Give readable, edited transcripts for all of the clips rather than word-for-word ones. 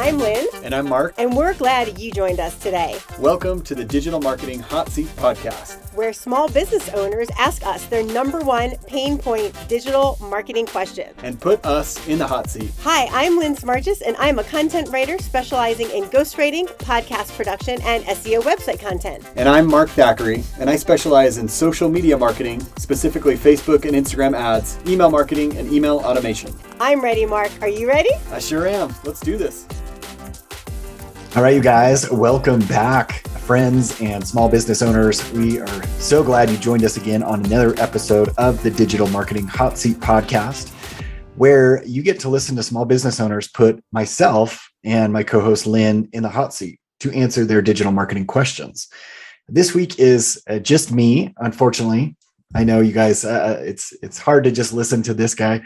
I'm Lynn. And I'm Mark. And we're glad you joined us today. Welcome to the Digital Marketing Hot Seat Podcast, where small business owners ask us their number one pain point digital marketing question. And put us in the hot seat. Hi, I'm Lynn Smargis, and I'm a content writer specializing in ghostwriting, podcast production, and SEO website content. And I'm Mark Thackeray, and I specialize in social media marketing, specifically Facebook and Instagram ads, email marketing, and email automation. I'm ready, Mark. Are you ready? I sure am. Let's do this. All right, you guys, welcome back, friends and small business owners. We are so glad you joined us again on another episode of the Digital Marketing Hot Seat Podcast, where you get to listen to small business owners put myself and my co-host Lynn in the hot seat to answer their digital marketing questions. This week is just me, unfortunately. I know you guys, it's hard to just listen to this guy,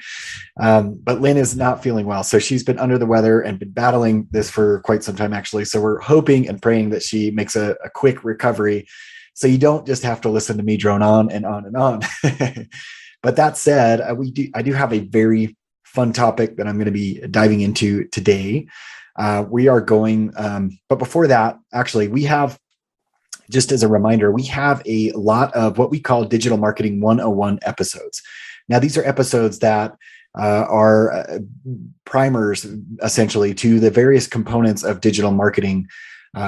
but Lynn is not feeling well. So she's been under the weather and been battling this for quite some time, actually. So we're hoping and praying that she makes a quick recovery so you don't just have to listen to me drone on and on and on. But that said, I do have a very fun topic that I'm going to be diving into today. We are going, but before that, actually, we have, just as a reminder, we have a lot of what we call Digital Marketing 101 episodes. Now, these are episodes that are primers, essentially, to the various components of digital marketing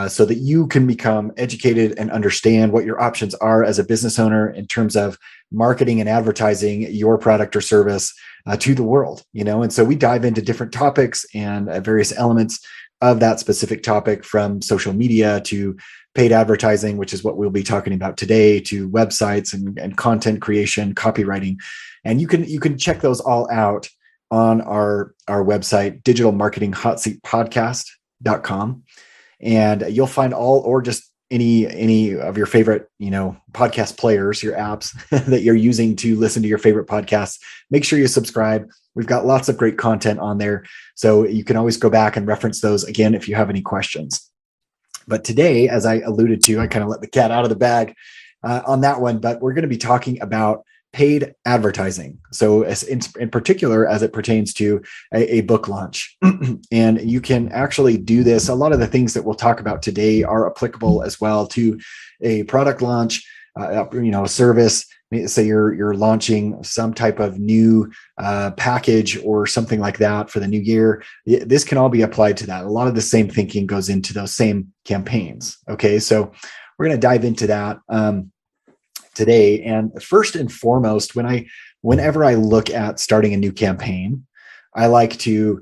so that you can become educated and understand what your options are as a business owner in terms of marketing and advertising your product or service to the world. And so we dive into different topics and various elements of that specific topic, from social media to paid advertising, which is what we'll be talking about today, to websites and content creation, copywriting. And you can check those all out on our website, digitalmarketingHotSeatPodcast.com. And you'll find all, or just any of your favorite, podcast players, your apps that you're using to listen to your favorite podcasts. Make sure you subscribe. We've got lots of great content on there, so you can always go back and reference those again if you have any questions. But today, as I alluded to, I kind of let the cat out of the bag on that one, but we're going to be talking about paid advertising. So in particular, as it pertains to a book launch. And you can actually do this. A lot of the things that we'll talk about today are applicable as well to a product launch, a service. Say you're launching some type of new package or something like that for the new year. This can all be applied to that. A lot of the same thinking goes into those same campaigns. Okay, so we're going to dive into that today. And first and foremost, whenever I look at starting a new campaign, I like to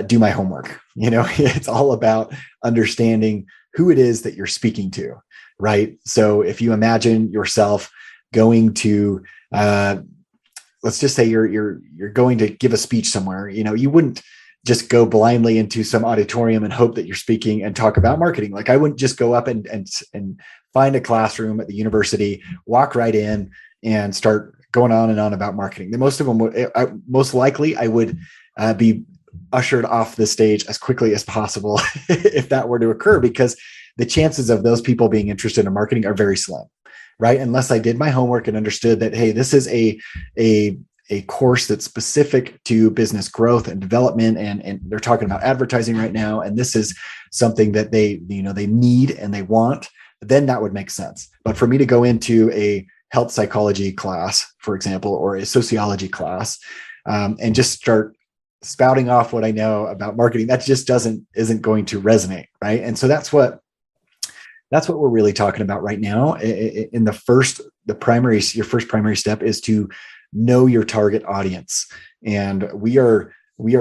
do my homework. It's all about understanding who it is that you're speaking to, right? So if you imagine yourself going to, let's just say you're going to give a speech somewhere, you wouldn't just go blindly into some auditorium and hope that you're speaking and talk about marketing. Like, I wouldn't just go up and find a classroom at the university, walk right in and start going on and on about marketing. Most of them would, most likely I would be ushered off the stage as quickly as possible if that were to occur, because the chances of those people being interested in marketing are very slim. Right? Unless I did my homework and understood that, hey, this is a course that's specific to business growth and development, and they're talking about advertising right now, and this is something that they need and they want, then that would make sense. But for me to go into a health psychology class, for example, or a sociology class, and just start spouting off what I know about marketing, that just isn't going to resonate, right? And so that's what we're really talking about right now. In your first primary step is to know your target audience. And we are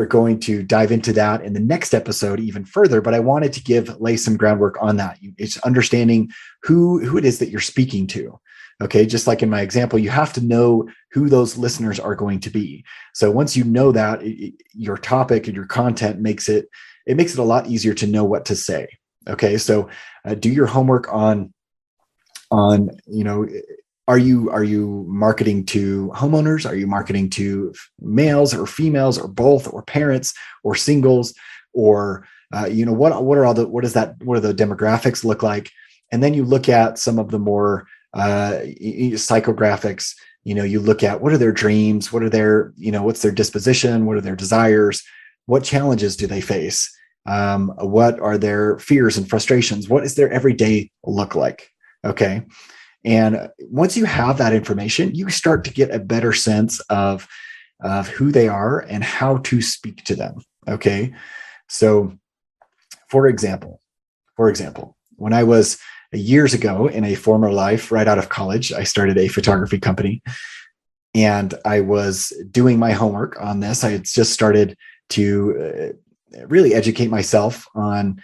going to dive into that in the next episode even further, but I wanted to lay some groundwork on that. It's understanding who it is that you're speaking to. Okay. Just like in my example, you have to know who those listeners are going to be. So once you know that, your topic and your content makes it a lot easier to know what to say. Okay, so do your homework on are you marketing to homeowners? Are you marketing to males or females or both, or parents or singles, or what do the demographics look like? And then you look at some of the more psychographics. You look at what are their dreams, what are their what's their disposition, what are their desires, what challenges do they face? What are their fears and frustrations? What does their everyday look like? Okay. And once you have that information, you start to get a better sense of who they are and how to speak to them. Okay. So for example, when I was years ago in a former life, right out of college, I started a photography company, and I was doing my homework on this. I had just started to really educate myself on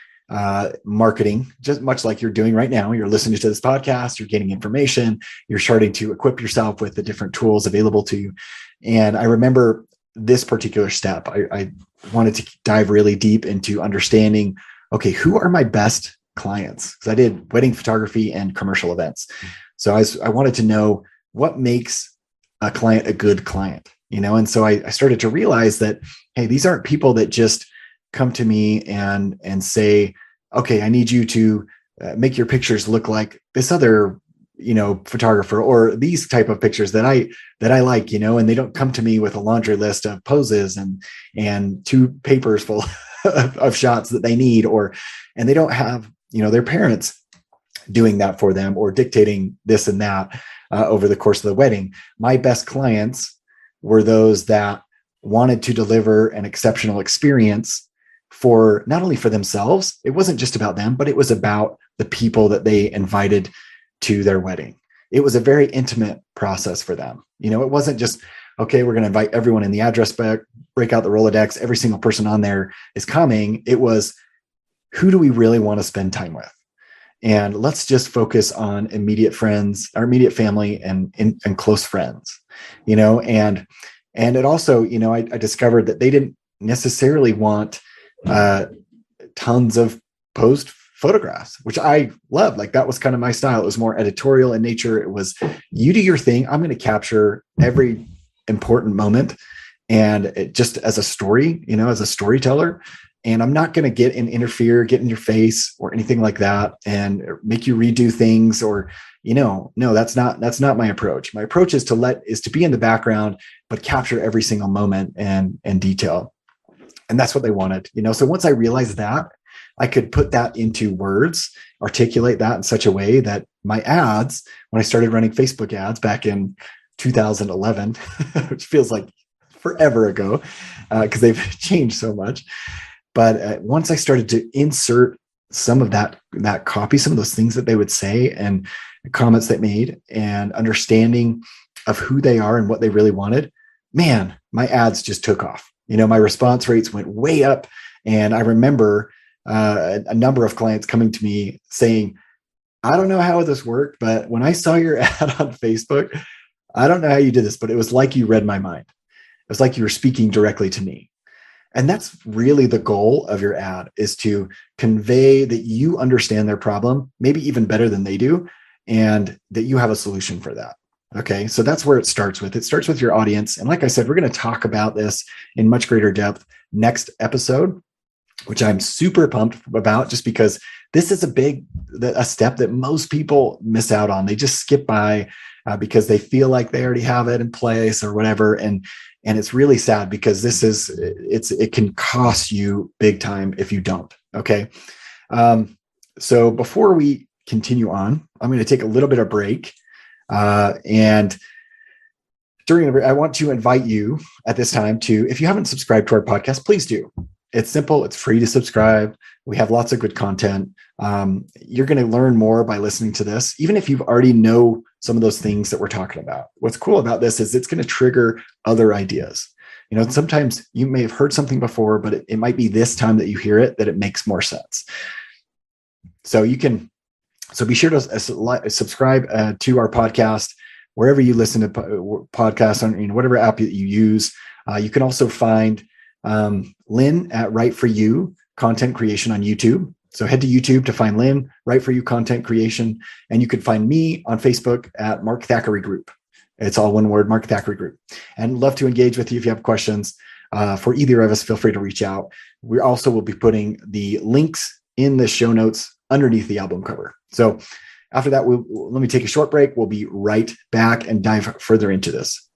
marketing, just much like you're doing right now. You're listening to this podcast, you're getting information, you're starting to equip yourself with the different tools available to you. And I remember this particular step. I wanted to dive really deep into understanding, okay, who are my best clients? Because I did wedding photography and commercial events. So I wanted to know what makes a client a good client, and so I started to realize that, hey, these aren't people that just come to me and say, okay, I need you to make your pictures look like this other, photographer, or these type of pictures that I like, and they don't come to me with a laundry list of poses and 2 papers full of shots that they need, and they don't have, their parents doing that for them or dictating this and that over the course of the wedding. My best clients were those that wanted to deliver an exceptional experience for not only for themselves, it wasn't just about them, but it was about the people that they invited to their wedding. It was a very intimate process for them. It wasn't just, okay, we're going to invite everyone in the address book, break out the Rolodex, every single person on there is coming. It was, who do we really want to spend time with? And let's just focus on immediate friends, our immediate family and close friends, and it also, I discovered that they didn't necessarily want tons of posed photographs, which I loved. Like, that was kind of my style. It was more editorial in nature. It was, you do your thing. I'm going to capture every important moment, and just as a story, as a storyteller. And I'm not going to get in your face or anything like that and make you redo things or, no, that's not my approach. My approach is to be in the background, but capture every single moment and detail. And that's what they wanted, So once I realized that, I could put that into words, articulate that in such a way that my ads, when I started running Facebook ads back in 2011, which feels like forever ago, because they've changed so much. But once I started to insert some of that copy, some of those things that they would say and comments they made, and understanding of who they are and what they really wanted, man, my ads just took off. My response rates went way up. And I remember a number of clients coming to me saying, I don't know how this worked, but when I saw your ad on Facebook, I don't know how you did this, but it was like you read my mind. It was like you were speaking directly to me. And that's really the goal of your ad, is to convey that you understand their problem, maybe even better than they do, and that you have a solution for that. Okay, so that's where it starts with. It starts with your audience. And like I said, we're going to talk about this in much greater depth next episode, which I'm super pumped about, just because this is a step that most people miss out on. They just skip by because they feel like they already have it in place or whatever. And it's really sad, because it can cost you big time if you don't. Okay. So before we continue on, I'm going to take a little bit of break. And during the break, I want to invite you at this time to, if you haven't subscribed to our podcast, please do. It's simple. It's free to subscribe. We have lots of good content. You're going to learn more by listening to this, even if you've already know some of those things that we're talking about. What's cool about this is it's going to trigger other ideas. Sometimes you may have heard something before, but it might be this time that you hear it that it makes more sense. So be sure to subscribe to our podcast wherever you listen to podcasts, on whatever app that you use. You can also find Lynn at Right For You Content Creation on YouTube. So head to YouTube to find Lynn, Right For You Content Creation. And you can find me on Facebook at Mark Thackeray Group. It's all one word, Mark Thackeray Group. And love to engage with you. If you have questions for either of us, feel free to reach out. We also will be putting the links in the show notes underneath the album cover. So after that, let me take a short break. We'll be right back and dive further into this.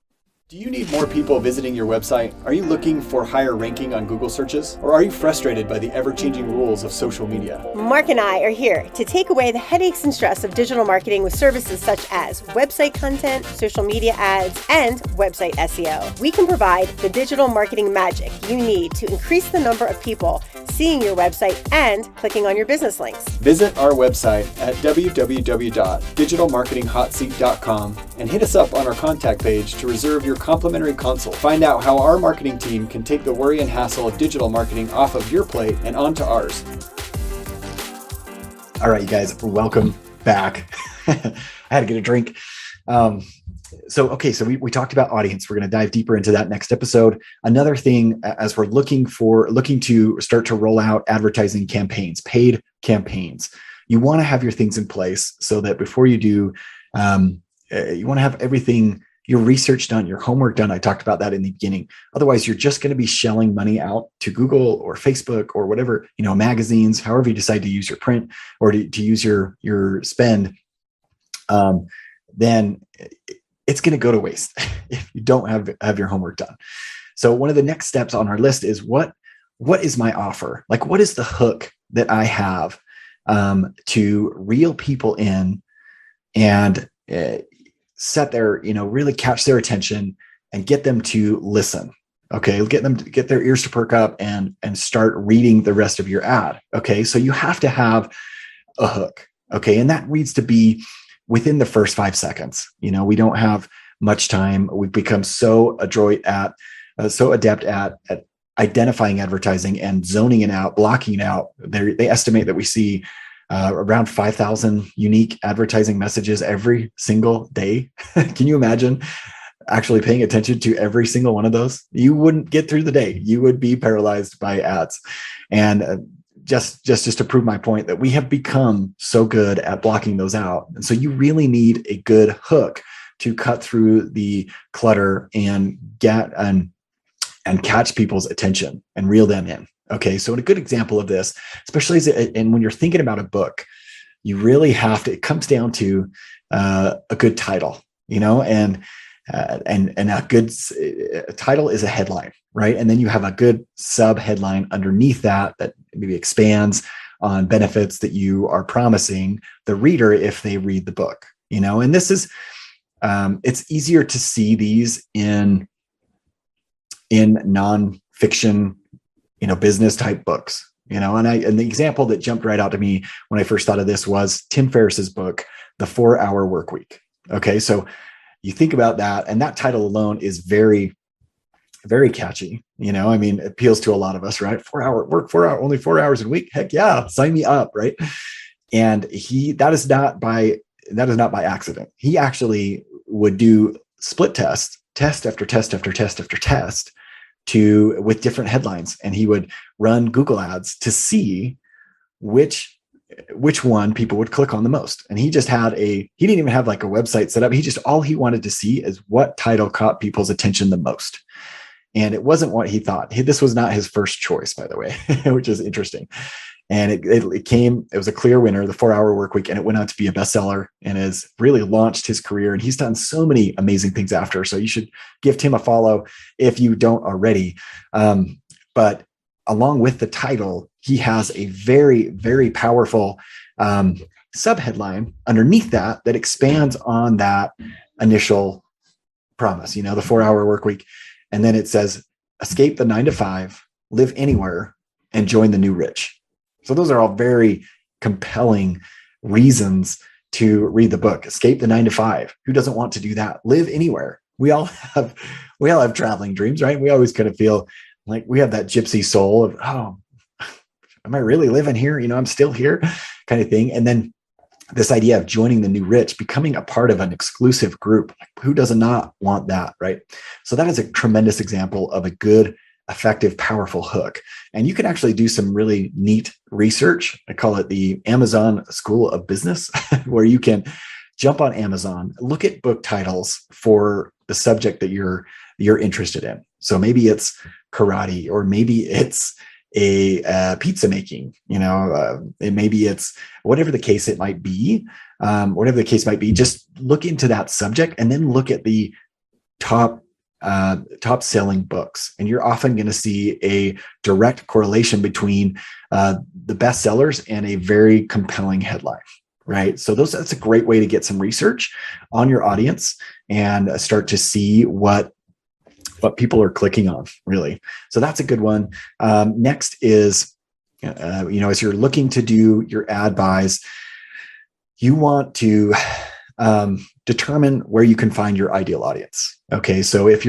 Do you need more people visiting your website? Are you looking for higher ranking on Google searches? Or are you frustrated by the ever-changing rules of social media? Mark and I are here to take away the headaches and stress of digital marketing with services such as website content, social media ads, and website SEO. We can provide the digital marketing magic you need to increase the number of people seeing your website and clicking on your business links. Visit our website at www.digitalmarketinghotseat.com and hit us up on our contact page to reserve your complimentary consult. Find out how our marketing team can take the worry and hassle of digital marketing off of your plate and onto ours. All right, you guys, welcome back. I had to get a drink. So we talked about audience. We're going to dive deeper into that next episode. Another thing, as we're looking to start to roll out advertising campaigns, paid campaigns, you want to have your things in place so that before you do, you want to have everything, your research done, your homework done. I talked about that in the beginning. Otherwise, you're just going to be shelling money out to Google or Facebook or whatever, magazines, however you decide to use your print or to use your spend. Then it's going to go to waste if you don't have your homework done. So one of the next steps on our list is what is my offer? Like, what is the hook that I have to reel people in and set their, really catch their attention and get them to listen. Okay. Get them to get their ears to perk up and start reading the rest of your ad. Okay. So you have to have a hook. Okay. And that needs to be within the first 5 seconds. We don't have much time. We've become so adept at identifying advertising and zoning it out, blocking it out. They estimate that we see around 5,000 unique advertising messages every single day. Can you imagine actually paying attention to every single one of those? You wouldn't get through the day. You would be paralyzed by ads. And just to prove my point that we have become so good at blocking those out. And so you really need a good hook to cut through the clutter and get and catch people's attention and reel them in. Okay. So a good example of this, especially and when you're thinking about a book, you really have to, it comes down to a good title, and a good title is a headline, right? And then you have a good sub headline underneath that maybe expands on benefits that you are promising the reader if they read the book, and this is, it's easier to see these in nonfiction, business type books, and the example that jumped right out to me when I first thought of this was Tim Ferriss's book, The 4-Hour Workweek. Okay. So you think about that, and that title alone is very, very catchy. It appeals to a lot of us, right? 4-hour work, only 4 hours a week. Heck yeah, sign me up, right? And that is not by accident. He actually would do split test after test after test after test with different headlines, and he would run Google ads to see which one people would click on the most. And he didn't even have like a website set up. All he wanted to see is what title caught people's attention the most. And it wasn't what he thought. This was not his first choice, by the way, which is interesting. And it was a clear winner, the 4-Hour Workweek, and it went on to be a bestseller and has really launched his career. And he's done so many amazing things after. So you should give Tim a follow if you don't already. But along with the title, he has a very, very powerful subheadline underneath that expands on that initial promise, the 4-Hour Workweek. And then it says, escape the 9-to-5, live anywhere, and join the new rich. So those are all very compelling reasons to read the book. Escape the 9-to-5. Who doesn't want to do that? Live anywhere. We all have traveling dreams, right? We always kind of feel like we have that gypsy soul of, oh, am I really living here? I'm still here kind of thing. And then this idea of joining the new rich, becoming a part of an exclusive group. Who does not want that, right? So that is a tremendous example of a good, effective, powerful hook. And you can actually do some really neat research. I call it the Amazon School of Business, where you can jump on Amazon, look at book titles for the subject that you're interested in. So maybe it's karate, or maybe it's a pizza making, maybe it's whatever the case it might be. Just look into that subject and then look at the top top selling books, and you're often going to see a direct correlation between the best sellers and a very compelling headline, right? So that's a great way to get some research on your audience and start to see what people are clicking on, really. So that's a good one. Next is, as you're looking to do your ad buys, you want to determine where you can find your ideal audience. Okay, so if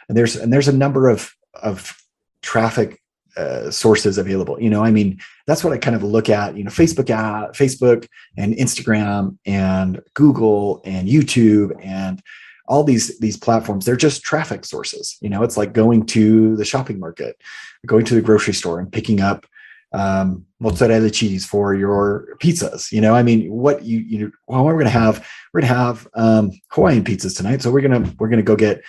there's a number of traffic sources available. That's what I kind of look at. Facebook and Instagram and Google and YouTube and all these platforms. They're just traffic sources. It's like going to the shopping market, going to the grocery store and picking up mozzarella cheese for your pizzas. What we're going to have Hawaiian pizzas tonight. So we're going to go get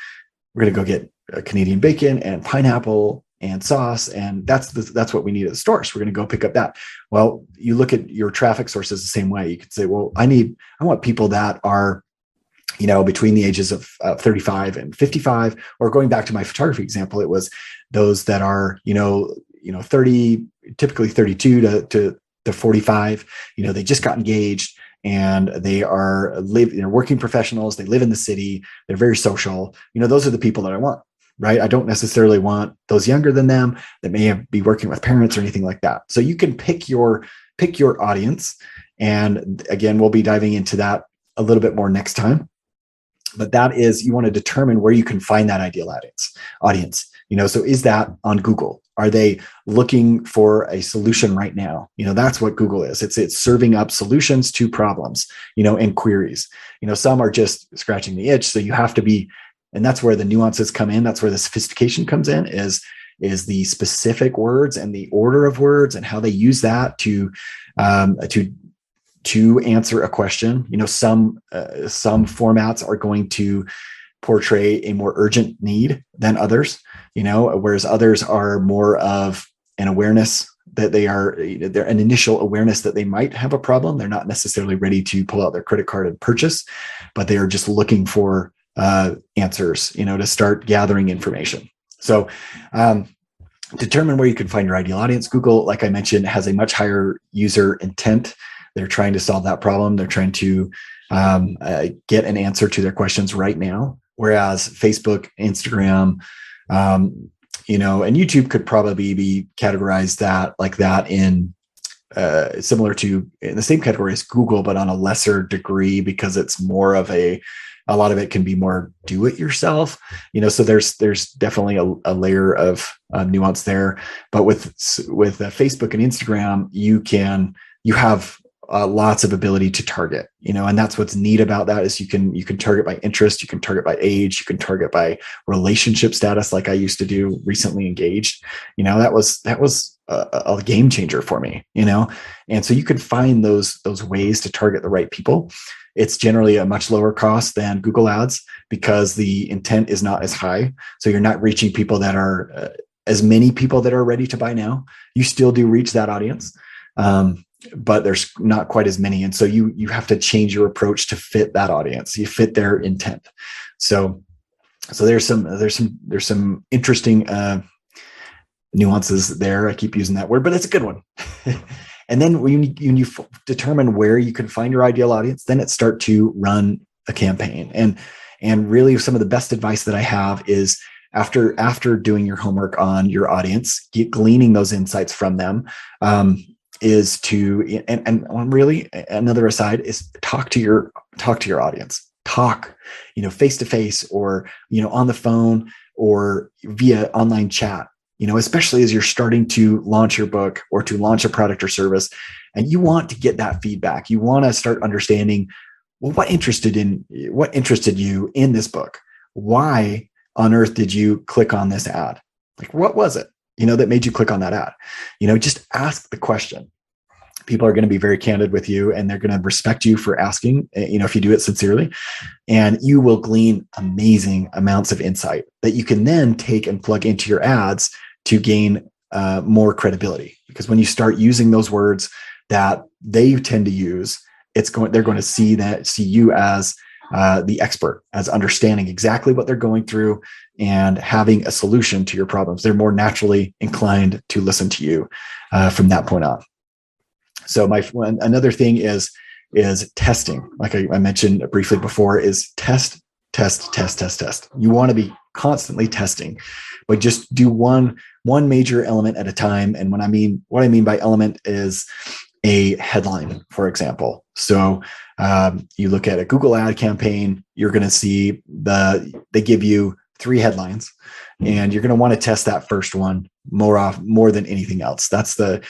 Canadian bacon and pineapple and sauce. And that's what we need at the store. So we're going to go pick up that. Well, you look at your traffic sources the same way. You could say, well, I want people that are, between the ages of 35 and 55, or going back to my photography example, it was those that are, 30, typically 32 to 45, they just got engaged and they're working professionals. They live in the city. They're very social. Those are the people that I want, right? I don't necessarily want those younger than them that may be working with parents or anything like that. So you can pick your audience. And again, we'll be diving into that a little bit more next time. But that is, you want to determine where you can find that ideal audience. So is that on Google? Are they looking for a solution right now? That's what Google is. It's serving up solutions to problems, and queries. Some are just scratching the itch. So you have to be, and that's where the nuances come in. That's where the sophistication comes in, is the specific words and the order of words and how they use that to answer a question. Some formats are going to portray a more urgent need than others, whereas others are more of an awareness that they're an initial awareness that they might have a problem. They're not necessarily ready to pull out their credit card and purchase, but they are just looking for answers, to start gathering information. So, determine where you can find your ideal audience. Google, like I mentioned, has a much higher user intent. They're trying to solve that problem. They're trying to get an answer to their questions right now. Whereas Facebook, Instagram, and YouTube could probably be categorized like that in similar to, in the same category as Google, but on a lesser degree, because it's more of a lot of it can be more do it yourself, so there's definitely a layer of nuance there. But with Facebook and Instagram, you have lots of ability to target, and that's what's neat about that is you can target by interest, you can target by age, you can target by relationship status, like I used to do, recently engaged. That was a game changer for me, and so you can find those ways to target the right people. It's generally a much lower cost than Google Ads because the intent is not as high. So you're not reaching people that are as many people that are ready to buy now. You still do reach that audience. But there's not quite as many. And so you have to change your approach to fit that audience. You fit their intent. So there's some interesting nuances there. I keep using that word, but it's a good one. And then when you determine where you can find your ideal audience, then it's start to run a campaign. And really some of the best advice that I have is after doing your homework on your audience, gleaning those insights from them, is to, and really another aside is talk to your audience, face to face or, on the phone or via online chat, especially as you're starting to launch your book or to launch a product or service. And you want to get that feedback. You want to start understanding, well, what interested you in this book? Why on earth did you click on this ad? Like, what was it, that made you click on that ad? Just ask the question. People are going to be very candid with you and they're going to respect you for asking, if you do it sincerely, and you will glean amazing amounts of insight that you can then take and plug into your ads to gain more credibility. Because when you start using those words that they tend to use, they're going to see you as the expert, as understanding exactly what they're going through and having a solution to your problems. They're more naturally inclined to listen to you from that point on. So another thing is testing. Like I mentioned briefly before, is test. You want to be constantly testing, but just do one major element at a time. And what I mean by element is a headline, for example. So you look at a Google ad campaign, you're going to see they give you 3 headlines, and you're going to want to test that first one more than anything else. That's the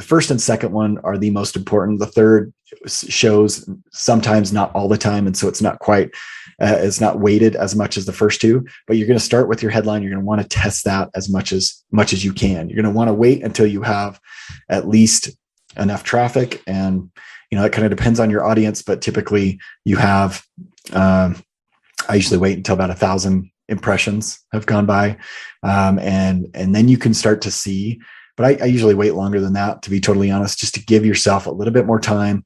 first and second one are the most important. The third shows sometimes, not all the time, and so it's not quite it's not weighted as much as the first 2. But you're going to start with your headline. You're going to want to test that as much as you can. You're going to want to wait until you have at least enough traffic, and it kind of depends on your audience, but typically you have I usually wait until about 1,000 impressions have gone by, and then you can start to see. But I usually wait longer than that, to be totally honest, just to give yourself a little bit more time,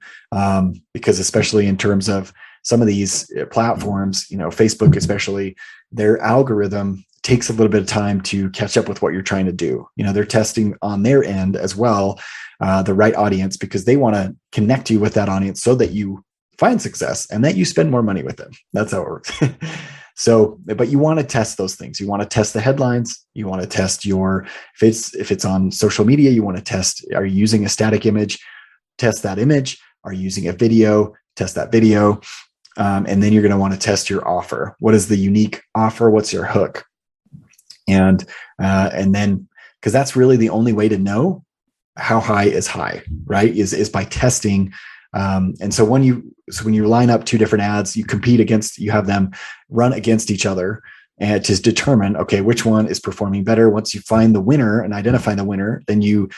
because especially in terms of some of these platforms, Facebook especially, their algorithm takes a little bit of time to catch up with what you're trying to do. They're testing on their end as well, the right audience, because they want to connect you with that audience so that you find success and that you spend more money with them. That's how it works. So, but you want to test those things. You want to test the headlines. You want to test if it's on social media, you want to test, are you using a static image? Test that image. Are you using a video? Test that video. And then you're going to want to test your offer. What is the unique offer? What's your hook? And then, because that's really the only way to know how high is high, right? Is by testing. And so when you line up 2 different ads, you have them run against each other, and to determine, okay, which one is performing better. Once you find the winner and identify the winner, then you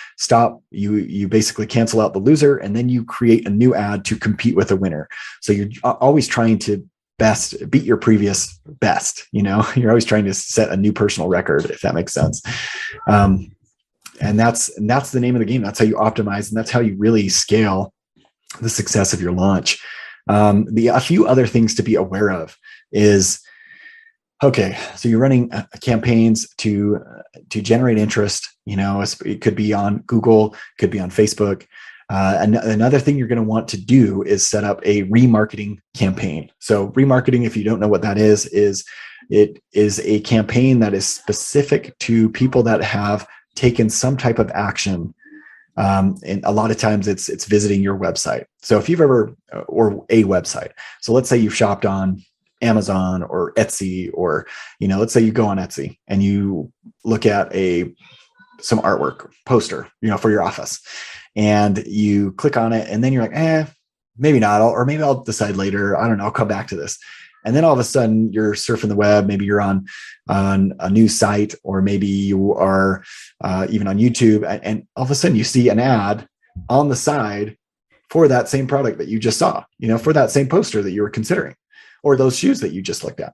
basically cancel out the loser, and then you create a new ad to compete with a winner. So you're always trying to beat your previous best. You're always trying to set a new personal record, if that makes sense. And that's the name of the game. That's how you optimize, and that's how you really scale the success of your launch. A few other things to be aware of is, okay, so you're running campaigns to generate interest. It could be on Google, could be on Facebook. Another thing you're going to want to do is set up a remarketing campaign. So remarketing, if you don't know what that is it is a campaign that is specific to people that have taken some type of action. And a lot of times it's visiting your website. So if you've ever, or a website, so let's say you've shopped on Amazon or Etsy, or, let's say you go on Etsy and you look at some artwork poster, for your office, and you click on it, and then you're like, maybe not, or maybe I'll decide later. I don't know. I'll come back to this. And then all of a sudden you're surfing the web. Maybe you're on a new site, or maybe you are even on YouTube. And all of a sudden you see an ad on the side for that same product that you just saw, for that same poster that you were considering, or those shoes that you just looked at.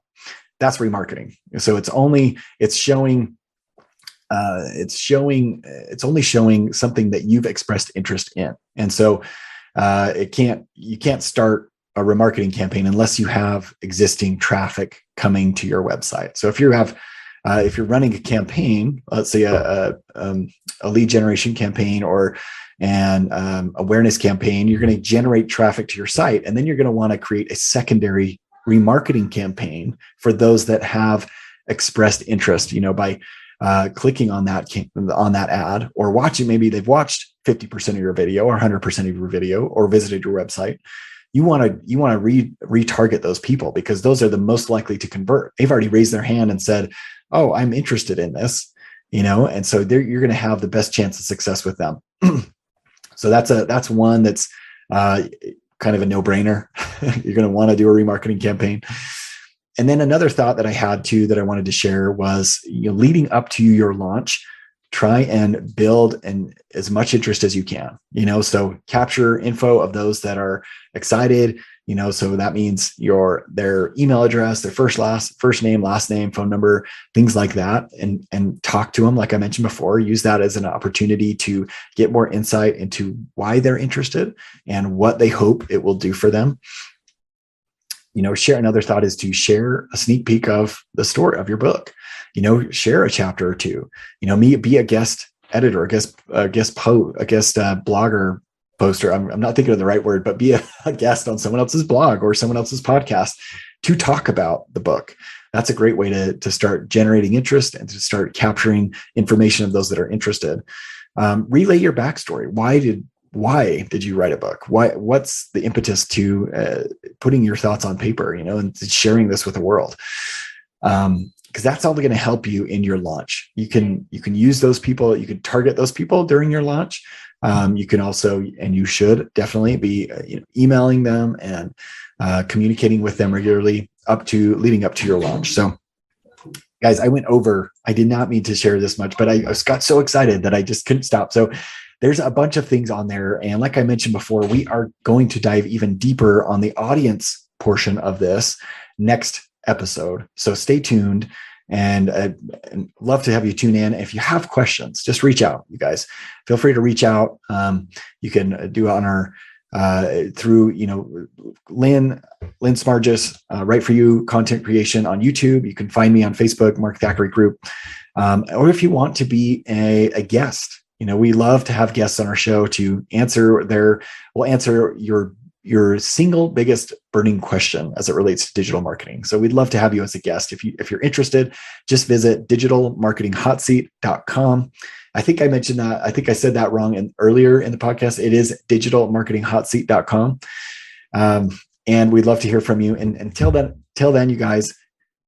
That's remarketing. So it's only showing something that you've expressed interest in. And so you can't start a remarketing campaign unless you have existing traffic coming to your website. So if you're running a campaign, let's say a lead generation campaign or an awareness campaign, you're going to generate traffic to your site, and then you're going to want to create a secondary remarketing campaign for those that have expressed interest, by clicking on that ad, or watching. Maybe they've watched 50% of your video or 100% of your video, or visited your website. You want to retarget those people, because those are the most likely to convert. They've already raised their hand and said, "Oh, I'm interested in this," and so you're going to have the best chance of success with them. So that's one that's kind of a no-brainer. You're going to want to do a remarketing campaign. And then another thought that I had too that I wanted to share was, leading up to your launch, try and build as much interest as you can, so capture info of those that are excited, so that means their email address, their first name, last name, phone number, things like that, and talk to them. Like I mentioned before, use that as an opportunity to get more insight into why they're interested and what they hope it will do for them. share. Another thought is to share a sneak peek of the story of your book. Share a chapter or two. Be a guest editor, a guest blogger, poster. I'm not thinking of the right word, but be a guest on someone else's blog or someone else's podcast to talk about the book. That's a great way to start generating interest and to start capturing information of those that are interested. Relay your backstory. Why did you write a book? What's the impetus to putting your thoughts on paper, and sharing this with the world? Because that's only going to help you in your launch. You can use those people. You can target those people during your launch. You can also, and you should definitely be emailing them and communicating with them regularly leading up to your launch. So guys, I did not mean to share this much, but I got so excited that I just couldn't stop. So there's a bunch of things on there. And like I mentioned before, we are going to dive even deeper on the audience portion of this next episode. So stay tuned, and love to have you tune in. If you have questions, just reach out, you guys. Feel free to reach out. You can do it on our through Lynn Smargis, Right For You content creation on YouTube. You can find me on Facebook, Mark Thackeray Group. Or if you want to be a guest, we love to have guests on our show to answer your single biggest burning question as it relates to digital marketing. So we'd love to have you as a guest. If you're interested, just visit digitalmarketinghotseat.com. I think I mentioned that. I think I said that wrong earlier in the podcast. It is digitalmarketinghotseat.com. And we'd love to hear from you. And until then, you guys,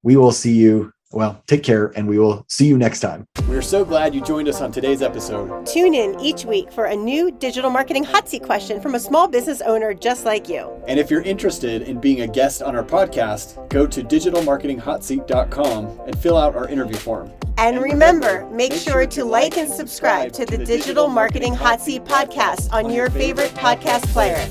we will see you. Well, take care, and we will see you next time. We're so glad you joined us on today's episode. Tune in each week for a new digital marketing hot seat question from a small business owner just like you. And if you're interested in being a guest on our podcast, go to digitalmarketinghotseat.com and fill out our interview form. And remember, make sure to like and subscribe to the Digital Marketing Hot Seat podcast on your favorite podcast player.